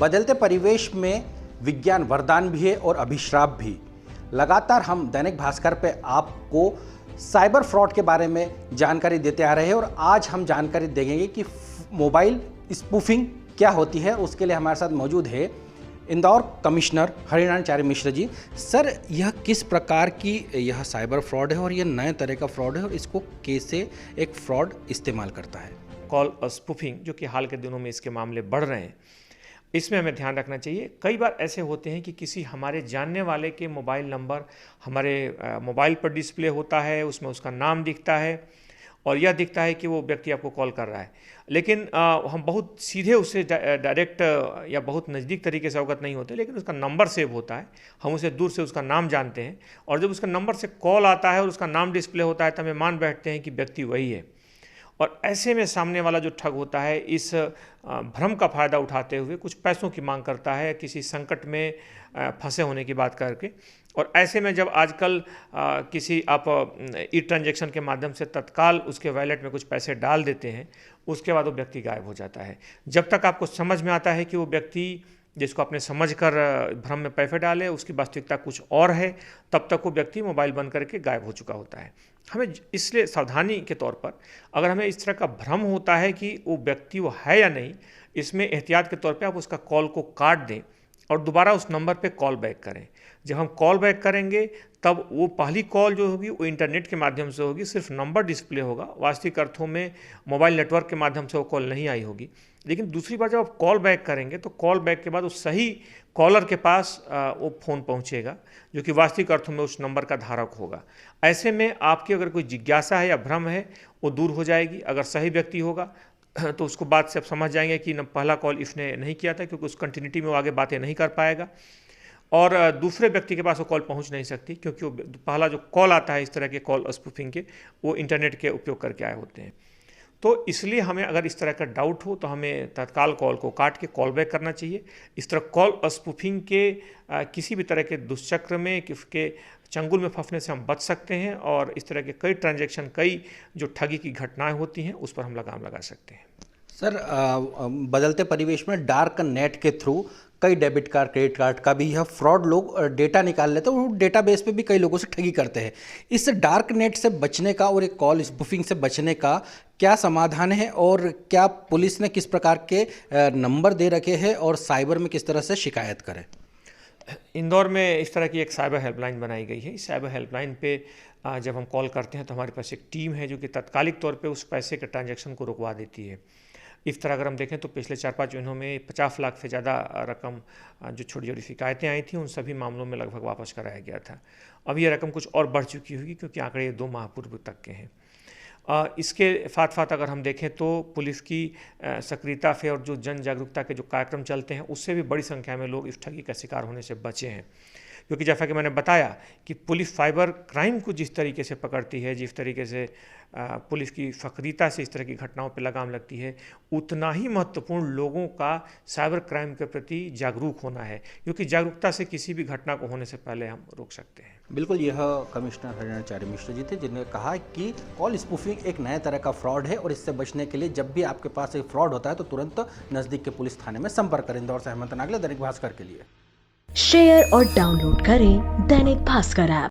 बदलते परिवेश में विज्ञान वरदान भी है और अभिश्राप भी। लगातार हम दैनिक भास्कर पे आपको साइबर फ्रॉड के बारे में जानकारी देते आ रहे हैं और आज हम जानकारी देंगे कि मोबाइल स्पूफिंग क्या होती है। उसके लिए हमारे साथ मौजूद है इंदौर कमिश्नर हरिनारायण चार्य मिश्र जी। सर, यह किस प्रकार की यह साइबर फ्रॉड है और यह नए तरह का फ्रॉड है और इसको कैसे एक फ्रॉड इस्तेमाल करता है? कॉल स्पूफिंग, जो कि हाल के दिनों में इसके मामले बढ़ रहे हैं, इसमें हमें ध्यान रखना चाहिए। कई बार ऐसे होते हैं कि किसी हमारे जानने वाले के मोबाइल नंबर हमारे मोबाइल पर डिस्प्ले होता है, उसमें उसका नाम दिखता है और यह दिखता है कि वो व्यक्ति आपको कॉल कर रहा है, लेकिन हम बहुत सीधे उससे डायरेक्ट या बहुत नज़दीक तरीके से अवगत नहीं होते, लेकिन उसका नंबर सेव होता है, हम उसे दूर से उसका नाम जानते हैं और जब उसका नंबर से कॉल आता है और उसका नाम डिस्प्ले होता है तो हमें मान बैठते हैं कि व्यक्ति वही है। और ऐसे में सामने वाला जो ठग होता है, इस भ्रम का फ़ायदा उठाते हुए कुछ पैसों की मांग करता है, किसी संकट में फंसे होने की बात करके। और ऐसे में जब आजकल किसी आप ई ट्रांजैक्शन के माध्यम से तत्काल उसके वॉलेट में कुछ पैसे डाल देते हैं, उसके बाद वो व्यक्ति गायब हो जाता है। जब तक आपको समझ में आता है कि वो व्यक्ति जिसको आपने समझकर भ्रम में पैसे डाले, उसकी वास्तविकता कुछ और है, तब तक वो व्यक्ति मोबाइल बंद करके गायब हो चुका होता है। हमें इसलिए सावधानी के तौर पर, अगर हमें इस तरह का भ्रम होता है कि वो व्यक्ति वो है या नहीं, इसमें एहतियात के तौर पे आप उसका कॉल को काट दें और दोबारा उस नंबर पे कॉल बैक करें। जब हम कॉल बैक करेंगे तब वो पहली कॉल जो होगी वो इंटरनेट के माध्यम से होगी, सिर्फ नंबर डिस्प्ले होगा, वास्तविक अर्थों में मोबाइल नेटवर्क के माध्यम से वो कॉल नहीं आई होगी। लेकिन दूसरी बार जब आप कॉल बैक करेंगे तो कॉल बैक के बाद उस सही कॉलर के पास वो फ़ोन पहुंचेगा, जो कि वास्तविक अर्थों में उस नंबर का धारक होगा। ऐसे में आपकी अगर कोई जिज्ञासा है या भ्रम है, वो दूर हो जाएगी। अगर सही व्यक्ति होगा तो उसको बात से आप समझ जाएंगे कि पहला कॉल इसने नहीं किया था, क्योंकि उस कंटिन्यूटी में वो आगे बातें नहीं कर पाएगा और दूसरे व्यक्ति के पास वो कॉल पहुंच नहीं सकती, क्योंकि वो पहला जो कॉल आता है इस तरह के कॉल स्पूफिंग के, वो इंटरनेट के उपयोग करके आए होते हैं। तो इसलिए हमें अगर इस तरह का डाउट हो तो हमें तत्काल कॉल को काट के कॉल बैक करना चाहिए। इस तरह कॉल स्पूफिंग के किसी भी तरह के दुष्चक्र में, के चंगुल में फंसने से हम बच सकते हैं और इस तरह के कई ट्रांजैक्शन, कई जो ठगी की घटनाएं होती हैं, उस पर हम लगाम लगा सकते हैं। सर, बदलते परिवेश में डार्क नेट के थ्रू कई डेबिट कार्ड, क्रेडिट कार्ड का भी यह फ्रॉड लोग डेटा निकाल लेते हैं और डेटाबेस पे भी कई लोगों से ठगी करते हैं। इस डार्क नेट से बचने का और एक कॉल स्पूफिंग से बचने का क्या समाधान है और क्या पुलिस ने किस प्रकार के नंबर दे रखे हैं और साइबर में किस तरह से शिकायत करें? इंदौर में इस तरह की एक साइबर हेल्पलाइन बनाई गई है। इस साइबर हेल्पलाइन पे जब हम कॉल करते हैं तो हमारे पास एक टीम है जो कि तत्कालिक तौर पे उस पैसे के ट्रांजैक्शन को रुकवा देती है। इस तरह अगर हम देखें तो पिछले 4-5 महीनों में 50 लाख से ज़्यादा रकम जो छोटी छोटी शिकायतें आई थी, उन सभी मामलों में लगभग वापस कराया गया था। अब ये रकम कुछ और बढ़ चुकी होगी, क्योंकि आंकड़े 2 माह पूर्व तक के हैं। इसके साथ साथ अगर हम देखें तो पुलिस की सक्रियता से और जो जन जागरूकता के जो कार्यक्रम चलते हैं, उससे भी बड़ी संख्या में लोग इस ठगी का शिकार होने से बचे हैं। क्योंकि जैसा कि मैंने बताया कि पुलिस साइबर क्राइम को जिस तरीके से पकड़ती है, जिस तरीके से पुलिस की सक्रियता से इस तरह की घटनाओं पर लगाम लगती है, उतना ही महत्वपूर्ण लोगों का साइबर क्राइम के प्रति जागरूक होना है, क्योंकि जागरूकता से किसी भी घटना को होने से पहले हम रोक सकते हैं। बिल्कुल, यह कमिश्नर हरिनारायण चार्य मिश्र जी थे, जिन्होंने कहा कि कॉल स्पूफिंग एक नए तरह का फ्रॉड है और इससे बचने के लिए जब भी आपके पास एक फ्रॉड होता है तो तुरंत नज़दीक के पुलिस थाने में संपर्क करें। इंदौर से हेमंत नागले, दैनिक भास्कर के लिए। शेयर और डाउनलोड करें दैनिक भास्कर ऐप।